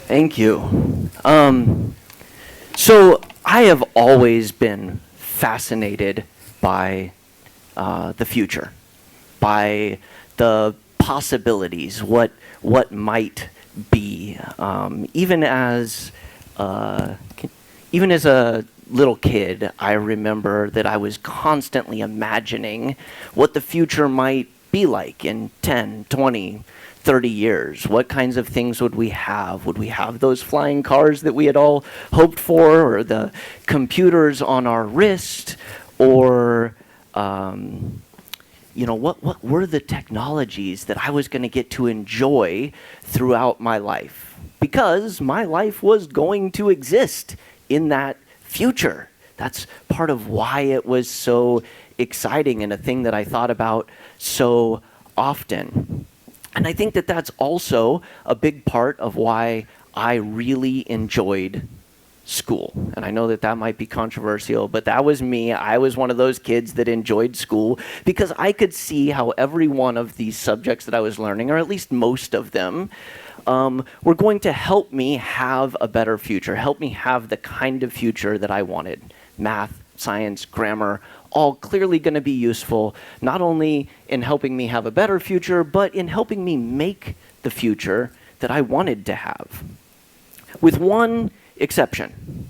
Thank you. So I have always been fascinated by the future, by the possibilities, what might be. Even as a little kid, I remember that I was constantly imagining what the future might be like in 10, 20, 30 years. What kinds of things would we have? Would we have those flying cars that we had all hoped for, or the computers on our wrist, or what were the technologies that I was going to get to enjoy throughout my life? Because my life was going to exist in that future. That's part of why it was so exciting and a thing that I thought about so often. And I think that that's also a big part of why I really enjoyed school. And I know that that might be controversial, but that was me. I was one of those kids that enjoyed school because I could see how every one of these subjects that I was learning, or at least most of them, were going to help me have a better future, help me have the kind of future that I wanted. Math, science, grammar, all clearly going to be useful, not only in helping me have a better future, but in helping me make the future that I wanted to have. With one exception: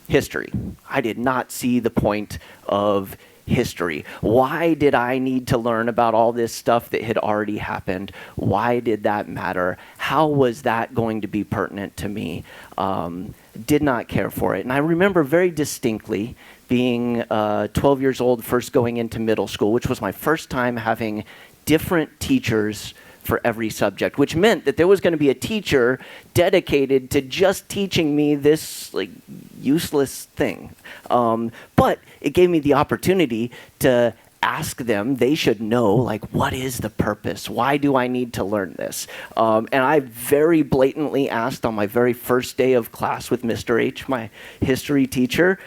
history. I did not see the point of history. Why did I need to learn about all this stuff that had already happened? Why did that matter? How was that going to be pertinent to me? Did not care for it. And I remember very distinctly being 12 years old, first going into middle school, which was my first time having different teachers for every subject, which meant that there was going to be a teacher dedicated to just teaching me this useless thing. But it gave me the opportunity to ask them. They should know, what is the purpose? Why do I need to learn this? And I very blatantly asked on my very first day of class with Mr. H, my history teacher,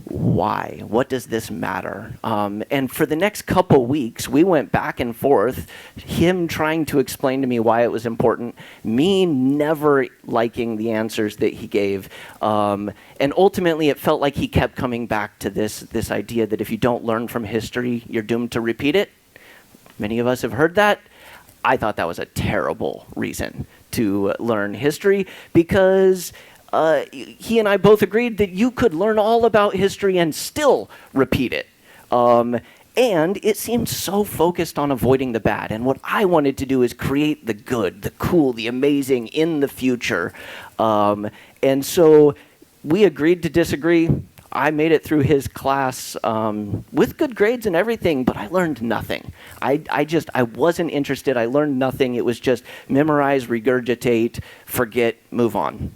why? What does this matter? And for the next couple weeks, we went back and forth, him trying to explain to me why it was important, me never liking the answers that he gave. And ultimately, it felt like he kept coming back to this idea that if you don't learn from history, you're doomed to repeat it. Many of us have heard that. I thought that was a terrible reason to learn history, because he and I both agreed that you could learn all about history and still repeat it. And it seemed so focused on avoiding the bad. And what I wanted to do is create the good, the cool, the amazing in the future. And so we agreed to disagree. I made it through his class with good grades and everything, but I learned nothing. I wasn't interested. I learned nothing. It was just memorize, regurgitate, forget, move on.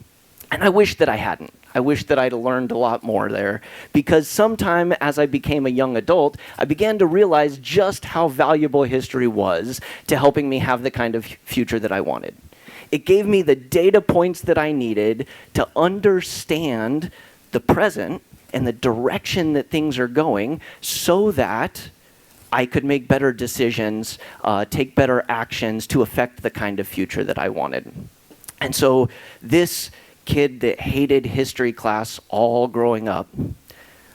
And I wish that I hadn't. I wish that I'd learned a lot more there, because sometime as I became a young adult, I began to realize just how valuable history was to helping me have the kind of future that I wanted. It gave me the data points that I needed to understand the present and the direction that things are going, so that I could make better decisions, take better actions to affect the kind of future that I wanted. And so this kid that hated history class all growing up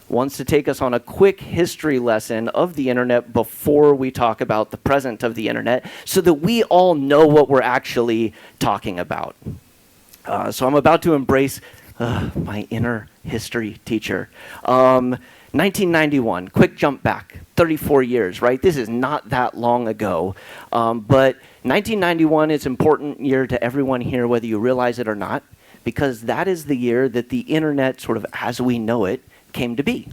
wants to take us on a quick history lesson of the internet before we talk about the present of the internet, so that we all know what we're actually talking about. So I'm about to embrace my inner history teacher. 1991, quick jump back, 34 years, right? This is not that long ago. But 1991 is an important year to everyone here, whether you realize it or not, because that is the year that the internet, sort of as we know it, came to be.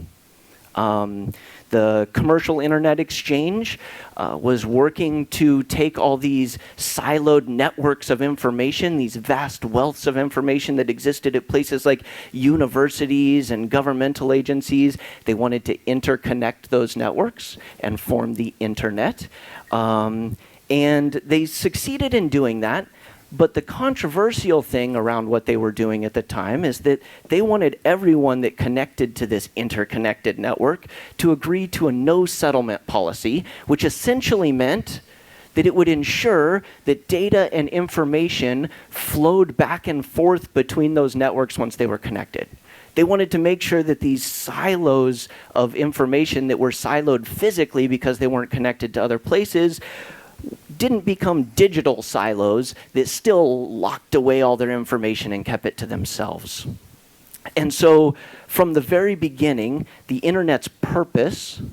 The commercial internet exchange was working to take all these siloed networks of information, these vast wealths of information that existed at places like universities and governmental agencies. They wanted to interconnect those networks and form the internet. And they succeeded in doing that. But the controversial thing around what they were doing at the time is that they wanted everyone that connected to this interconnected network to agree to a no settlement policy, which essentially meant that it would ensure that data and information flowed back and forth between those networks once they were connected. They wanted to make sure that these silos of information that were siloed physically because they weren't connected to other places didn't become digital silos that still locked away all their information and kept it to themselves. And so from the very beginning, the internet's purpose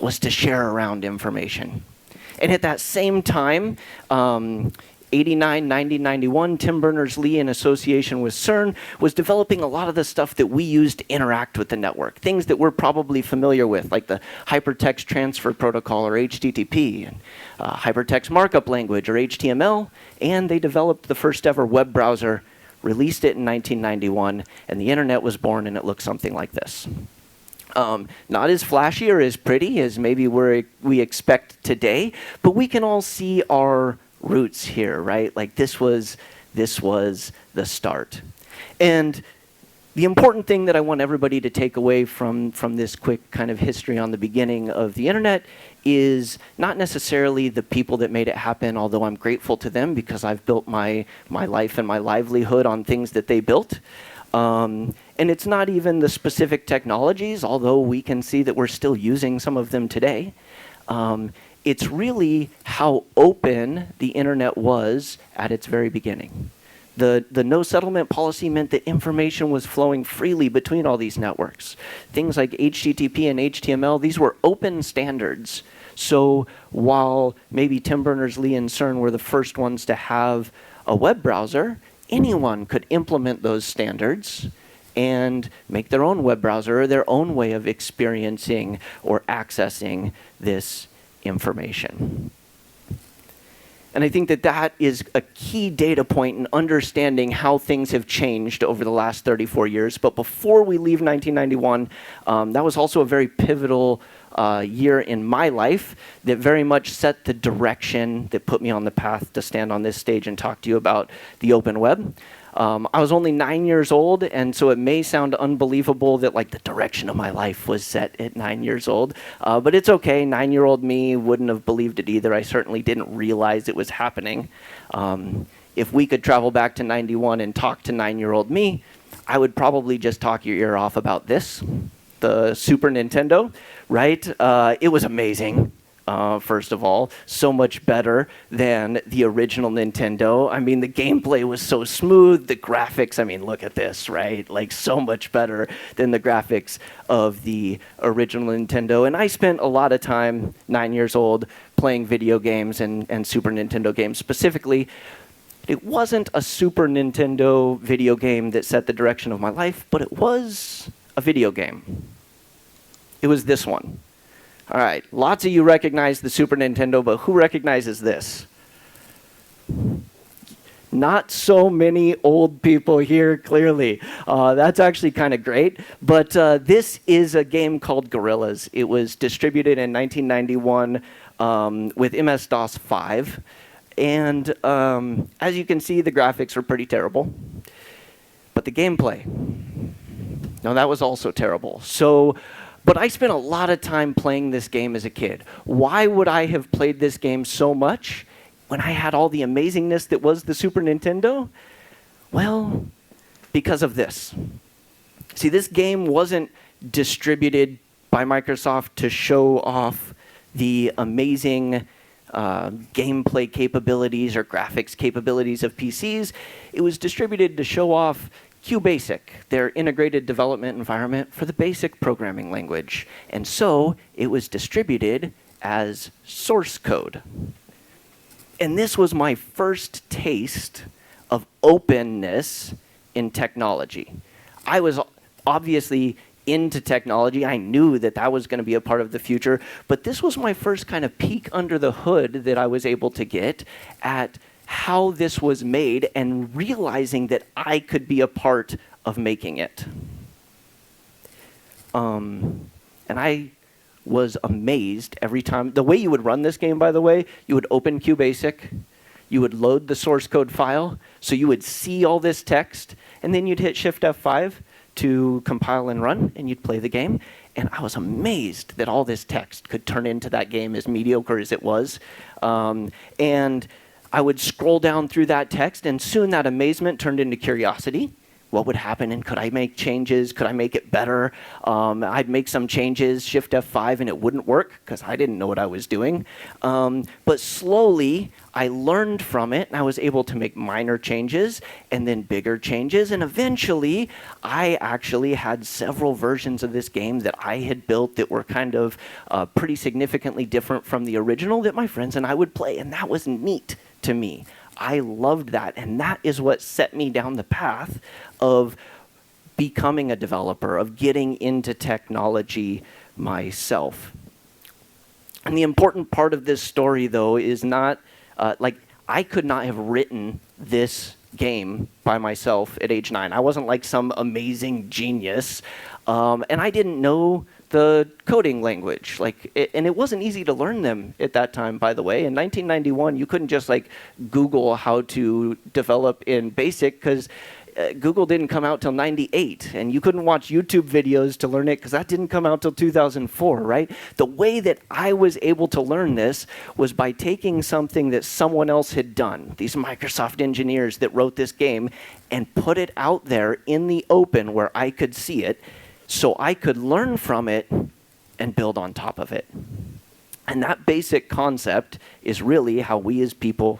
was to share around information. And at that same time, 89, 90, 91, Tim Berners-Lee, in association with CERN, was developing a lot of the stuff that we use to interact with the network, things that we're probably familiar with, like the Hypertext Transfer Protocol, or HTTP, and Hypertext Markup Language, or HTML, and they developed the first ever web browser, released it in 1991, and the internet was born, and it looked something like this. Not as flashy or as pretty as maybe we expect today, but we can all see our roots here, right? Like this was the start. And the important thing that I want everybody to take away from this quick kind of history on the beginning of the internet is not necessarily the people that made it happen, although I'm grateful to them because I've built my life and my livelihood on things that they built. And it's not even the specific technologies, although we can see that we're still using some of them today. It's really how open the internet was at its very beginning. The no settlement policy meant that information was flowing freely between all these networks. Things like HTTP and HTML, these were open standards. So while maybe Tim Berners-Lee and CERN were the first ones to have a web browser, anyone could implement those standards and make their own web browser or their own way of experiencing or accessing this information. And I think that that is a key data point in understanding how things have changed over the last 34 years. But before we leave 1991, that was also a very pivotal year in my life that very much set the direction that put me on the path to stand on this stage and talk to you about the open web. I was only 9 years old, and so it may sound unbelievable that like the direction of my life was set at 9 years old, but it's okay. 9-year-old me wouldn't have believed it either. I certainly didn't realize it was happening. If we could travel back to 91 and talk to 9-year-old me, I would probably just talk your ear off about this, the Super Nintendo, right? It was amazing. First of all, so much better than the original Nintendo. I mean, the gameplay was so smooth, the graphics, I mean, look at this, right? Like, so much better than the graphics of the original Nintendo. And I spent a lot of time, 9 years old, playing video games and Super Nintendo games specifically. It wasn't a Super Nintendo video game that set the direction of my life, but it was a video game. It was this one. All right, lots of you recognize the Super Nintendo, but who recognizes this? Not so many old people here, clearly. That's actually kind of great. But this is a game called Gorillas. It was distributed in 1991 with MS-DOS 5. And as you can see, the graphics were pretty terrible. But the gameplay, no, that was also terrible. But I spent a lot of time playing this game as a kid. Why would I have played this game so much when I had all the amazingness that was the Super Nintendo? Well, because of this. See, this game wasn't distributed by Microsoft to show off the amazing gameplay capabilities or graphics capabilities of PCs. It was distributed to show off QBasic, their integrated development environment for the BASIC programming language. And so it was distributed as source code. And this was my first taste of openness in technology. I was obviously into technology. I knew that that was going to be a part of the future, but this was my first kind of peek under the hood that I was able to get at how this was made and realizing that I could be a part of making it. And I was amazed every time. The way you would run this game, by the way, you would open QBasic, you would load the source code file, so you would see all this text, and then you'd hit Shift F5 to compile and run, and you'd play the game. And I was amazed that all this text could turn into that game, as mediocre as it was. And I would scroll down through that text, and soon that amazement turned into curiosity. What would happen, and could I make changes? Could I make it better? I'd make some changes, Shift F5, and it wouldn't work because I didn't know what I was doing. But slowly, I learned from it, and I was able to make minor changes and then bigger changes. And eventually, I actually had several versions of this game that I had built that were kind of pretty significantly different from the original that my friends and I would play. And that was neat to me. I loved that, and that is what set me down the path of becoming a developer, of getting into technology myself. And the important part of this story, though, is not, I could not have written this game by myself at age 9. I wasn't like some amazing genius, and I didn't know the coding language, and it wasn't easy to learn them at that time, by the way. In 1991, you couldn't just Google how to develop in BASIC because Google didn't come out till 98, and you couldn't watch YouTube videos to learn it because that didn't come out till 2004, right? The way that I was able to learn this was by taking something that someone else had done, these Microsoft engineers that wrote this game, and put it out there in the open where I could see it, so I could learn from it and build on top of it. And that basic concept is really how we as people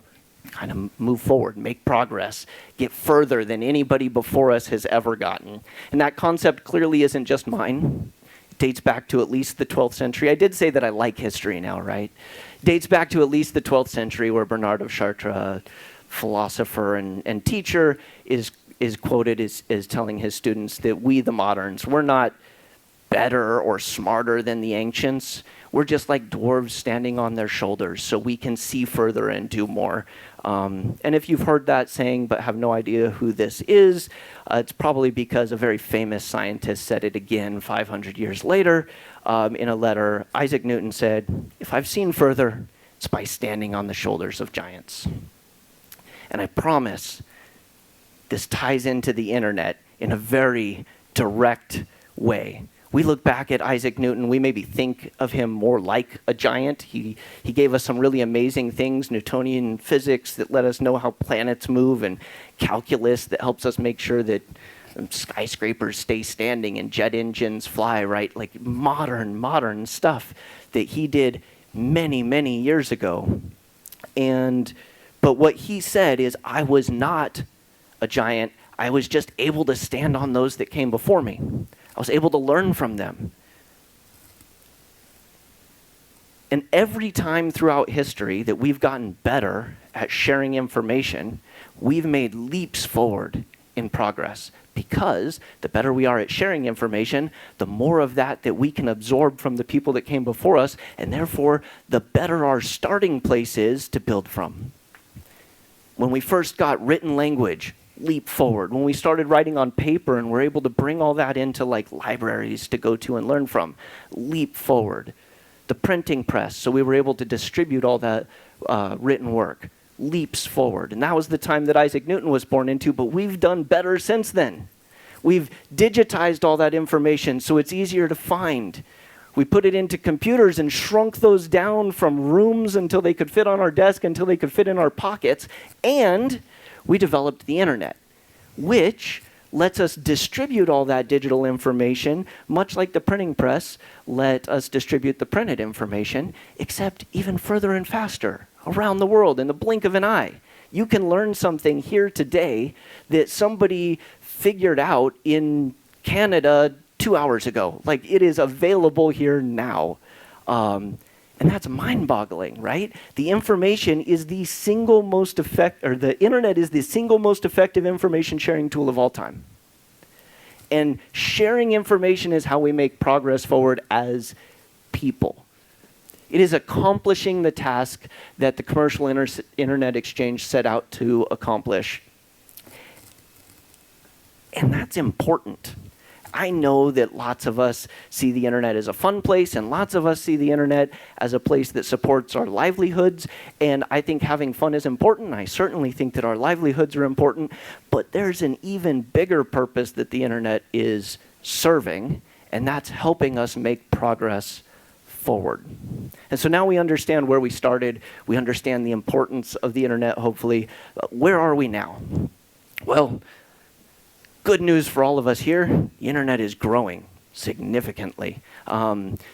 kind of move forward, make progress, get further than anybody before us has ever gotten. And that concept clearly isn't just mine. It dates back to at least the 12th century. I did say that I like history now, right? It dates back to at least the 12th century, where Bernard of Chartres, a philosopher and teacher, is quoted as telling his students that we, the moderns, we're not better or smarter than the ancients. We're just like dwarves standing on their shoulders, so we can see further and do more. And if you've heard that saying but have no idea who this is, it's probably because a very famous scientist said it again 500 years later in a letter. Isaac Newton said, "If I've seen further, it's by standing on the shoulders of giants." And I promise this ties into the internet in a very direct way. We look back at Isaac Newton, we maybe think of him more like a giant. He gave us some really amazing things, Newtonian physics that let us know how planets move, and calculus that helps us make sure that skyscrapers stay standing and jet engines fly, right? Like modern stuff that he did many, many years ago. But what he said is, I was not a giant. I was just able to stand on those that came before me. I was able to learn from them. And every time throughout history that we've gotten better at sharing information, we've made leaps forward in progress, because the better we are at sharing information, the more of that we can absorb from the people that came before us, and therefore the better our starting place is to build from. When we first got written language, leap forward. When we started writing on paper and we're able to bring all that into libraries to go to and learn from, leap forward. The printing press, so we were able to distribute all that written work, leaps forward. And that was the time that Isaac Newton was born into, but we've done better since then. We've digitized all that information so it's easier to find. We put it into computers and shrunk those down from rooms until they could fit on our desk, until they could fit in our pockets. And we developed the internet, which lets us distribute all that digital information, much like the printing press let us distribute the printed information, except even further and faster around the world in the blink of an eye. You can learn something here today that somebody figured out in Canada 2 hours ago. It is available here now. And that's mind-boggling, right? The information is the single most the internet is the single most effective information sharing tool of all time. And sharing information is how we make progress forward as people. It is accomplishing the task that the commercial internet exchange set out to accomplish. And that's important. I know that lots of us see the internet as a fun place, and lots of us see the internet as a place that supports our livelihoods. And I think having fun is important. I certainly think that our livelihoods are important. But there's an even bigger purpose that the internet is serving, and that's helping us make progress forward. And so now we understand where we started. We understand the importance of the internet, hopefully. Where are we now? Well, good news for all of us here, the internet is growing significantly.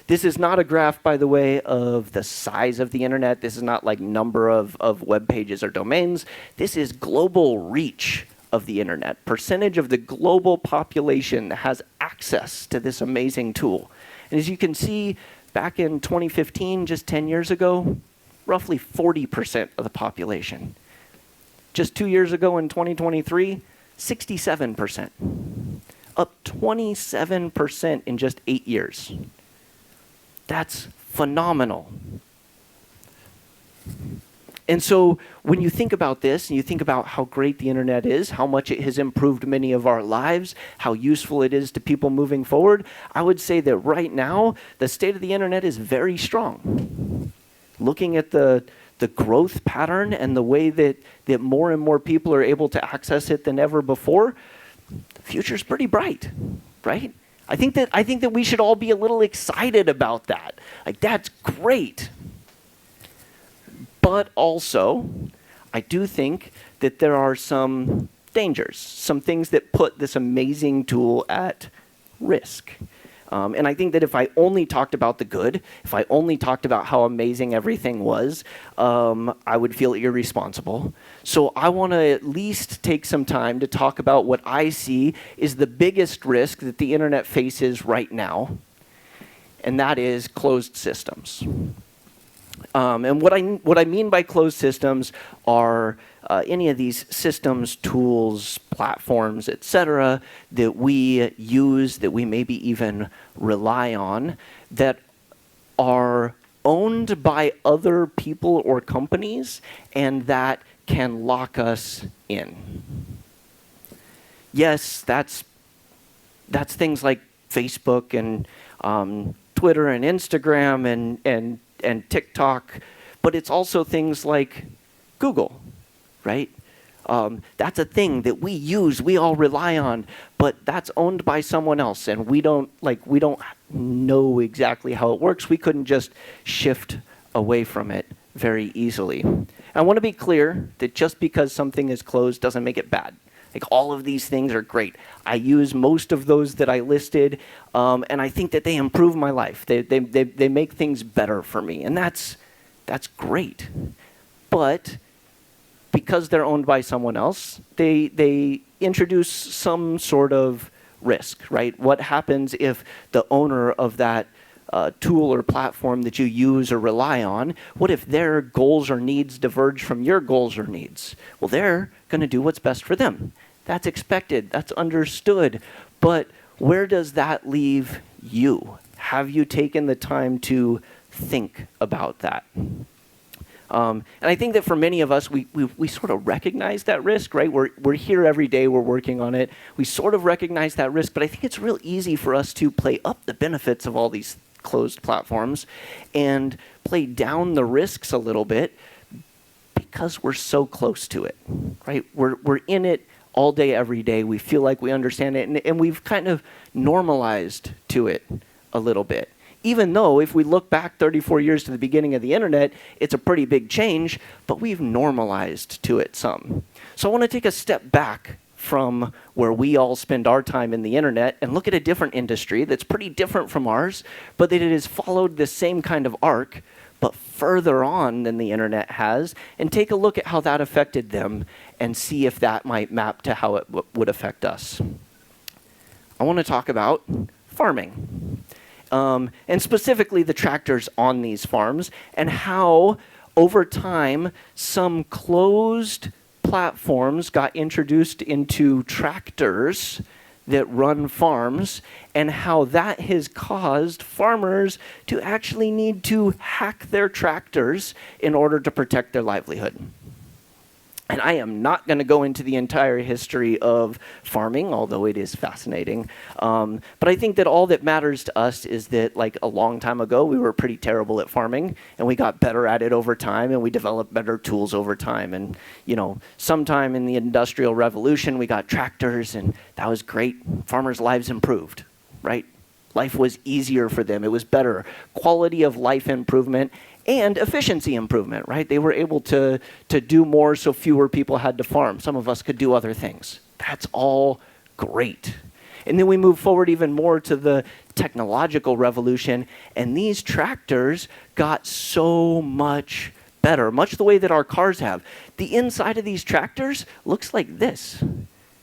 This is not a graph, by the way, of the size of the internet. This is not like number of web pages or domains. This is global reach of the internet, percentage of the global population that has access to this amazing tool. And as you can see, back in 2015, just 10 years ago, roughly 40% of the population. Just 2 years ago in 2023, 67%. Up 27% in just 8 years. That's phenomenal. And so when you think about this, and you think about how great the internet is, how much it has improved many of our lives, how useful it is to people moving forward, I would say that right now, the state of the internet is very strong. Looking at the growth pattern and the way that more and more people are able to access it than ever before, the future's pretty bright, right? I think that we should all be a little excited about that. Like, that's great. But also, I do think that there are some dangers, some things that put this amazing tool at risk. And I think that if I only talked about the good, if I only talked about how amazing everything was, I would feel irresponsible. So I want to at least take some time to talk about what I see is the biggest risk that the internet faces right now, and that is closed systems. And what I mean by closed systems are any of these systems, tools, platforms, etc., that we use, that we maybe even rely on, that are owned by other people or companies, and that can lock us in. Yes, that's things like Facebook and Twitter and Instagram and TikTok, but it's also things like Google, right? That's a thing that we use, we all rely on, but that's owned by someone else, and we don't know exactly how it works. We couldn't just shift away from it very easily. I want to be clear that just because something is closed doesn't make it bad. Like, all of these things are great. I use most of those that I listed, and I think that they improve my life. They make things better for me, and that's great. But because they're owned by someone else, they introduce some sort of risk, right? What happens if the owner of that tool or platform that you use or rely on, what if their goals or needs diverge from your goals or needs? Well, they're going to do what's best for them. That's expected. That's understood. But where does that leave you? Have you taken the time to think about that? And I think that for many of us, we sort of recognize that risk, right? We're here every day. We're working on it. We sort of recognize that risk, but I think it's real easy for us to play up the benefits of all these closed platforms and play down the risks a little bit because we're so close to it, right? We're in it all day, every day. We feel like we understand it, and we've kind of normalized to it a little bit. Even though if we look back 34 years to the beginning of the internet, it's a pretty big change, but we've normalized to it some. So I want to take a step back from where we all spend our time in the internet and look at a different industry that's pretty different from ours, but that it has followed the same kind of arc, but further on than the internet has, and take a look at how that affected them and see if that might map to how it would affect us. I want to talk about farming. And specifically the tractors on these farms, and how over time some closed platforms got introduced into tractors that run farms, and how that has caused farmers to actually need to hack their tractors in order to protect their livelihood. And I am not going to go into the entire history of farming, although it is fascinating. But I think that all that matters to us is that, like, a long time ago, we were pretty terrible at farming, and we got better at it over time, and we developed better tools over time. And, sometime in the Industrial Revolution, we got tractors, and that was great. Farmers' lives improved, right? Life was easier for them. It was better. Quality of life improvement and efficiency improvement, right? They were able to do more so fewer people had to farm. Some of us could do other things. That's all great. And then we move forward even more to the technological revolution, and these tractors got so much better, much the way that our cars have. The inside of these tractors looks like this.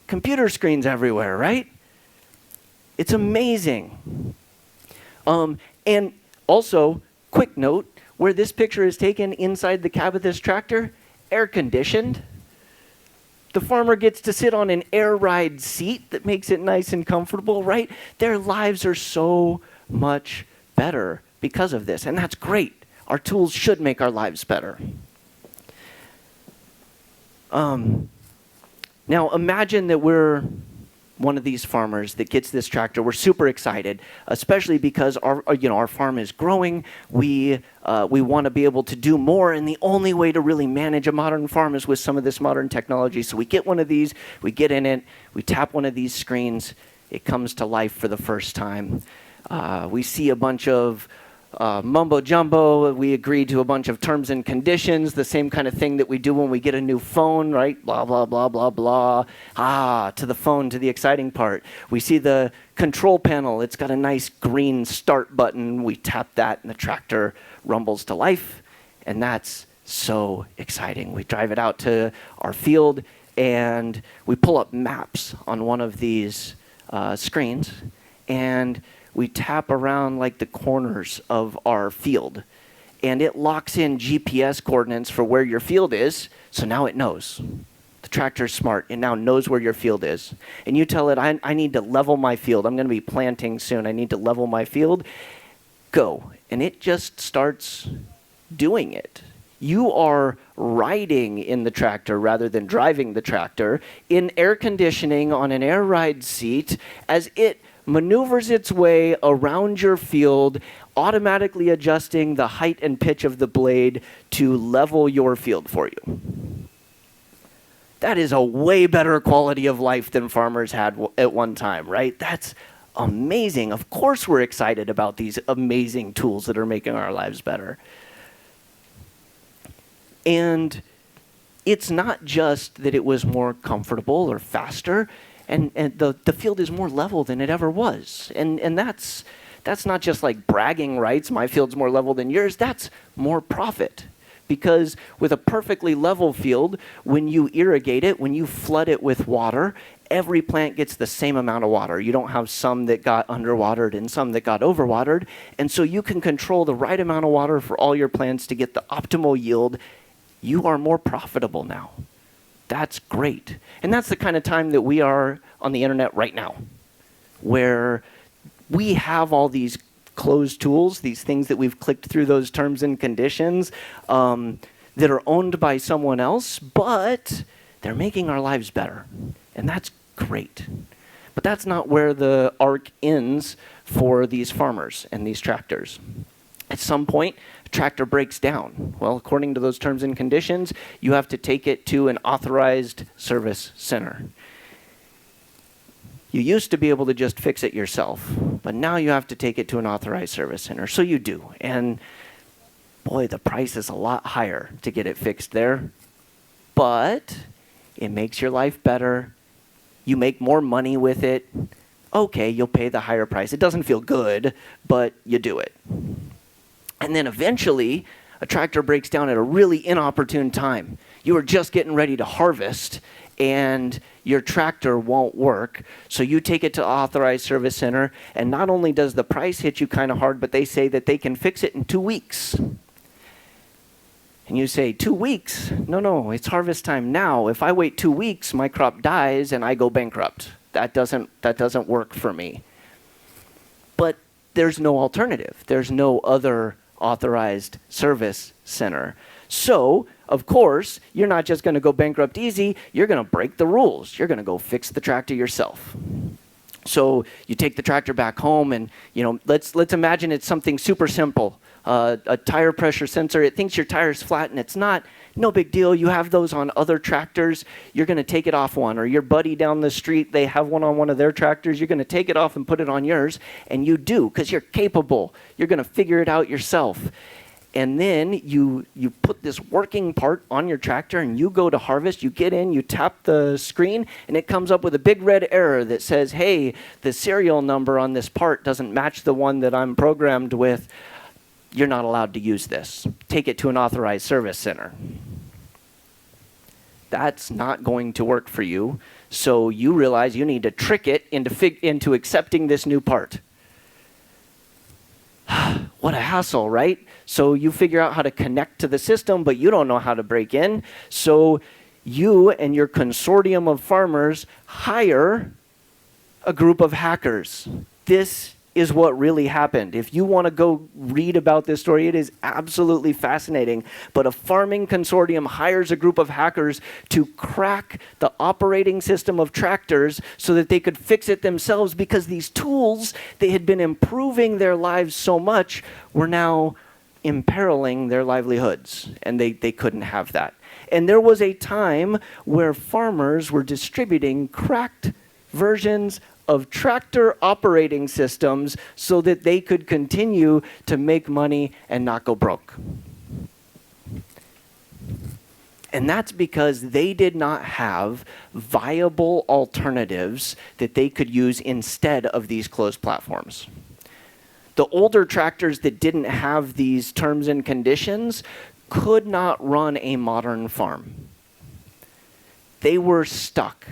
Computer screens everywhere, right? It's amazing. And also, quick note, where this picture is taken inside the cab of this tractor, air conditioned. The farmer gets to sit on an air ride seat that makes it nice and comfortable, right? Their lives are so much better because of this, and that's great. Our tools should make our lives better. Now imagine that we're one of these farmers that gets this tractor. We're super excited, especially because our farm is growing. We want to be able to do more, and the only way to really manage a modern farm is with some of this modern technology. So we get one of these, we get in it, we tap one of these screens, it comes to life for the first time. We see a bunch of mumbo jumbo. We agree to a bunch of terms and conditions, the same kind of thing that we do when we get a new phone, right? Blah, blah, blah, blah, blah. To the phone, to the exciting part. We see the control panel. It's got a nice green start button. We tap that and the tractor rumbles to life. And that's so exciting. We drive it out to our field and we pull up maps on one of these screens, and we tap around like the corners of our field, and it locks in GPS coordinates for where your field is, so now it knows. The tractor's smart. It now knows where your field is. And you tell it, I need to level my field. I'm going to be planting soon. I need to level my field. Go. And it just starts doing it. You are riding in the tractor rather than driving the tractor in air conditioning on an air ride seat as it maneuvers its way around your field, automatically adjusting the height and pitch of the blade to level your field for you. That is a way better quality of life than farmers had at one time, right? That's amazing. Of course we're excited about these amazing tools that are making our lives better. And it's not just that it was more comfortable or faster, and the field is more level than it ever was. And that's not just like bragging rights, my field's more level than yours, that's more profit. Because with a perfectly level field, when you irrigate it, when you flood it with water, every plant gets the same amount of water. You don't have some that got underwatered and some that got overwatered. And so you can control the right amount of water for all your plants to get the optimal yield. You are more profitable now. That's great. And that's the kind of time that we are on the internet right now, where we have all these closed tools, these things that we've clicked through those terms and conditions that are owned by someone else, but they're making our lives better. And that's great. But that's not where the arc ends for these farmers and these tractors. At some point, a tractor breaks down. Well, according to those terms and conditions, you have to take it to an authorized service center. You used to be able to just fix it yourself, but now you have to take it to an authorized service center. So you do. And boy, the price is a lot higher to get it fixed there. But it makes your life better. You make more money with it. Okay, you'll pay the higher price. It doesn't feel good, but you do it. And then eventually, a tractor breaks down at a really inopportune time. You are just getting ready to harvest, and your tractor won't work. So you take it to authorized service center, and not only does the price hit you kind of hard, but they say that they can fix it in 2 weeks. And you say, 2 weeks? No, it's harvest time now. If I wait 2 weeks, my crop dies and I go bankrupt. That doesn't work for me. But there's no alternative. There's no other authorized service center. So, of course, you're not just going to go bankrupt easy, you're going to break the rules. You're going to go fix the tractor yourself. So you take the tractor back home and, let's imagine it's something super simple. A tire pressure sensor. It thinks your tire's flat and it's not. No big deal. You have those on other tractors. You're going to take it off one. Or your buddy down the street, they have one on one of their tractors. You're going to take it off and put it on yours. And you do, because you're capable. You're going to figure it out yourself. And then you put this working part on your tractor and you go to harvest. You get in, you tap the screen, and it comes up with a big red error that says, hey, the serial number on this part doesn't match the one that I'm programmed with. You're not allowed to use this. Take it to an authorized service center. That's not going to work for you. So you realize you need to trick it into accepting this new part. What a hassle, right? So you figure out how to connect to the system, but you don't know how to break in. So you and your consortium of farmers hire a group of hackers. This is what really happened. If you want to go read about this story, it is absolutely fascinating. But a farming consortium hires a group of hackers to crack the operating system of tractors so that they could fix it themselves, because these tools, they had been improving their lives so much, were now imperiling their livelihoods, and they couldn't have that. And there was a time where farmers were distributing cracked versions of tractor operating systems so that they could continue to make money and not go broke. And that's because they did not have viable alternatives that they could use instead of these closed platforms. The older tractors that didn't have these terms and conditions could not run a modern farm. They were stuck.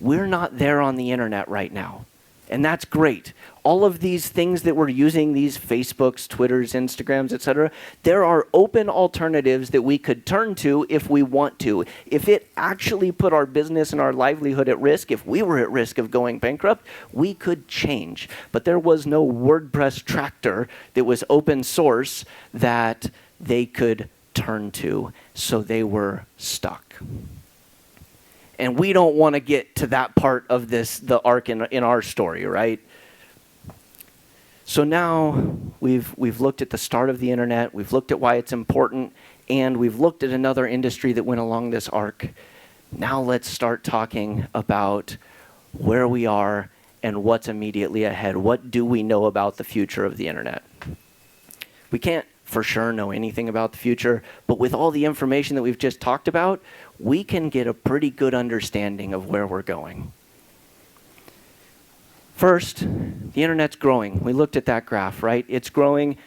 We're not there on the internet right now. And that's great. All of these things that we're using, these Facebooks, Twitters, Instagrams, etc., there are open alternatives that we could turn to if we want to. If it actually put our business and our livelihood at risk, if we were at risk of going bankrupt, we could change. But there was no WordPress tractor that was open source that they could turn to, so they were stuck. And we don't want to get to that part of the arc in our story, right? So now we've looked at the start of the internet, we've looked at why it's important, and we've looked at another industry that went along this arc. Now let's start talking about where we are and what's immediately ahead. What do we know about the future of the internet? We can't for sure know anything about the future, but with all the information that we've just talked about, we can get a pretty good understanding of where we're going. First, the internet's growing. We looked at that graph, right? It's growing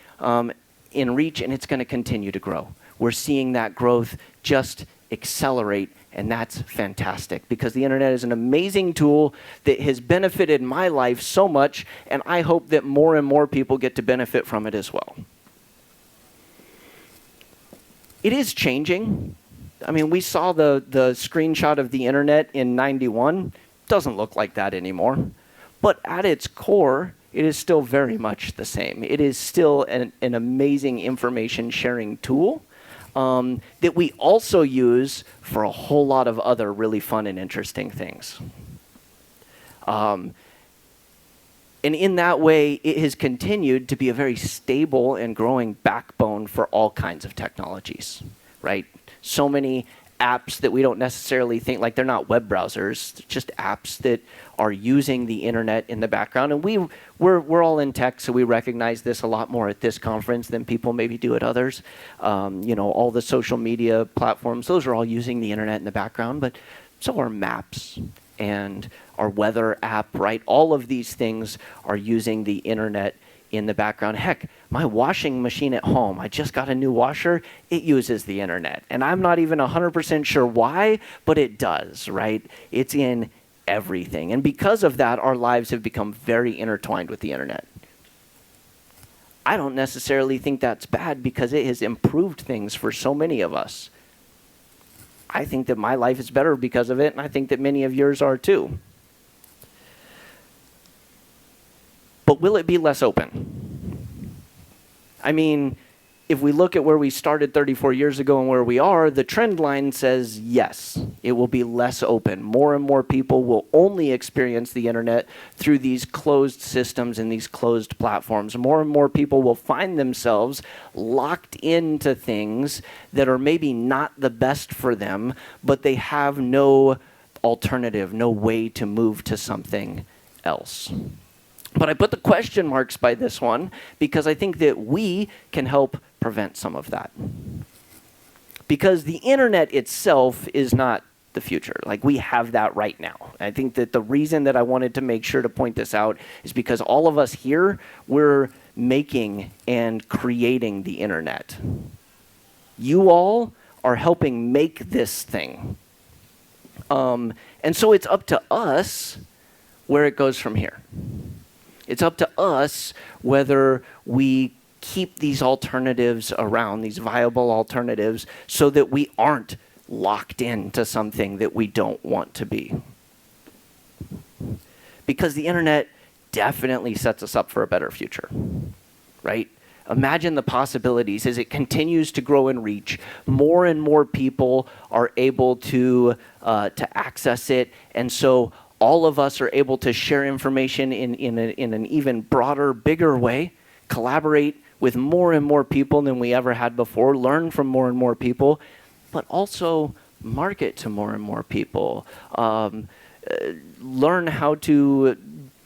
in reach, and it's going to continue to grow. We're seeing that growth just accelerate, and that's fantastic, because the internet is an amazing tool that has benefited my life so much, and I hope that more and more people get to benefit from it as well. It is changing. I mean, we saw the screenshot of the internet in '91. Doesn't look like that anymore. But at its core, it is still very much the same. It is still an amazing information sharing tool that we also use for a whole lot of other really fun and interesting things. And in that way, it has continued to be a very stable and growing backbone for all kinds of technologies, right? So many apps that we don't necessarily think, like they're not web browsers, they're just apps that are using the internet in the background. And we're all in tech, so we recognize this a lot more at this conference than people maybe do at others. All the social media platforms, those are all using the internet in the background, but so are maps and our weather app, right? All of these things are using the internet in the background. Heck, my washing machine at home, I just got a new washer, it uses the internet. And I'm not even 100% sure why, but it does, right? It's in everything. And because of that, our lives have become very intertwined with the internet. I don't necessarily think that's bad, because it has improved things for so many of us. I think that my life is better because of it, and I think that many of yours are too. But will it be less open? I mean, if we look at where we started 34 years ago and where we are, the trend line says yes, it will be less open. More and more people will only experience the internet through these closed systems and these closed platforms. More and more people will find themselves locked into things that are maybe not the best for them, but they have no alternative, no way to move to something else. But I put the question marks by this one because I think that we can help prevent some of that. Because the internet itself is not the future. Like, we have that right now. I think that the reason that I wanted to make sure to point this out is because all of us here, we're making and creating the internet. You all are helping make this thing. And so it's up to us where it goes from here. It's up to us whether we keep these alternatives around, these viable alternatives, so that we aren't locked into something that we don't want to be. Because the internet definitely sets us up for a better future, right? Imagine the possibilities as it continues to grow and reach. More and more people are able to access it, and so all of us are able to share information in an even broader, bigger way, collaborate with more and more people than we ever had before, learn from more and more people, but also market to more and more people, learn how to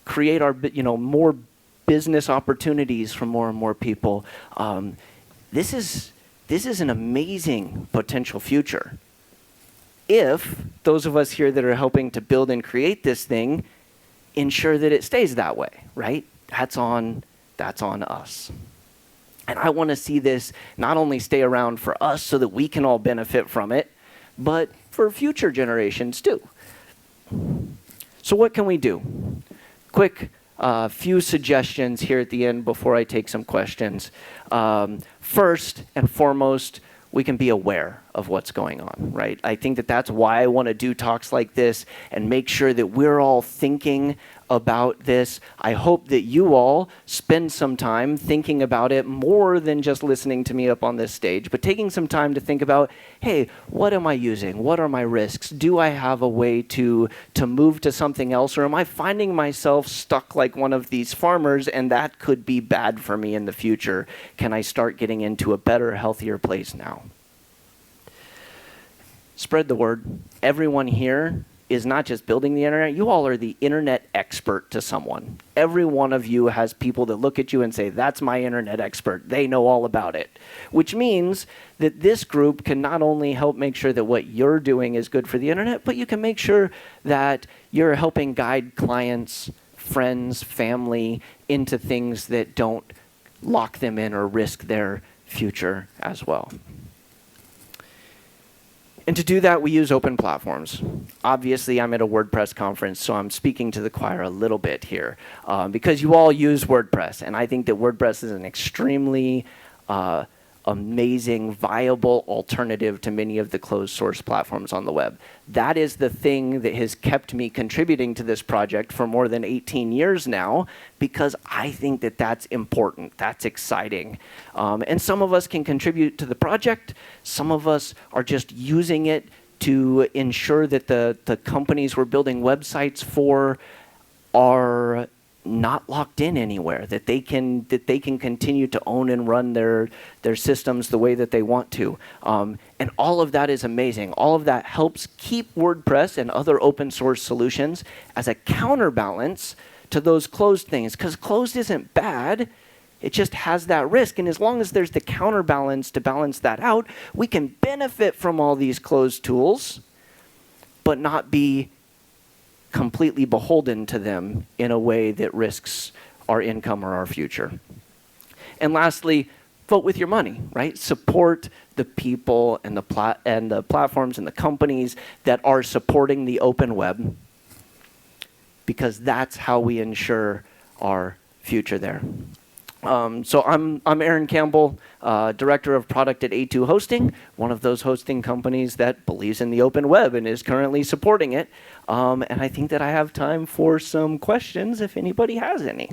create our, more business opportunities for more and more people. This is an amazing potential future. If those of us here that are helping to build and create this thing ensure that it stays that way, right? That's on us. And I want to see this not only stay around for us so that we can all benefit from it, but for future generations too. So what can we do? Quick few suggestions here at the end before I take some questions. First and foremost, we can be aware of what's going on, right? I think that that's why I want to do talks like this and make sure that we're all thinking about this. I hope that you all spend some time thinking about it more than just listening to me up on this stage, but taking some time to think about, hey, what am I using? What are my risks? Do I have a way to move to something else? Or am I finding myself stuck like one of these farmers and that could be bad for me in the future? Can I start getting into a better, healthier place now? Spread the word. Everyone here is not just building the internet. You all are the internet expert to someone. Every one of you has people that look at you and say, that's my internet expert. They know all about it. Which means that this group can not only help make sure that what you're doing is good for the internet, but you can make sure that you're helping guide clients, friends, family into things that don't lock them in or risk their future as well. And to do that, we use open platforms. Obviously, I'm at a WordPress conference, so I'm speaking to the choir a little bit here because you all use WordPress. And I think that WordPress is an extremely amazing, viable alternative to many of the closed source platforms on the web. That is the thing that has kept me contributing to this project for more than 18 years now, because I think that that's important, that's exciting. And some of us can contribute to the project. Some of us are just using it to ensure that the companies we're building websites for are not locked in anywhere, that they can continue to own and run their systems the way that they want to. And all of that is amazing. All of that helps keep WordPress and other open source solutions as a counterbalance to those closed things, because closed isn't bad. It just has that risk. And as long as there's the counterbalance to balance that out, we can benefit from all these closed tools, but not be completely beholden to them in a way that risks our income or our future. And lastly, vote with your money, right? Support the people and the platforms and the companies that are supporting the open web, because that's how we ensure our future there. So I'm Aaron Campbell, Director of Product at A2 Hosting, one of those hosting companies that believes in the open web and is currently supporting it. And I think that I have time for some questions if anybody has any.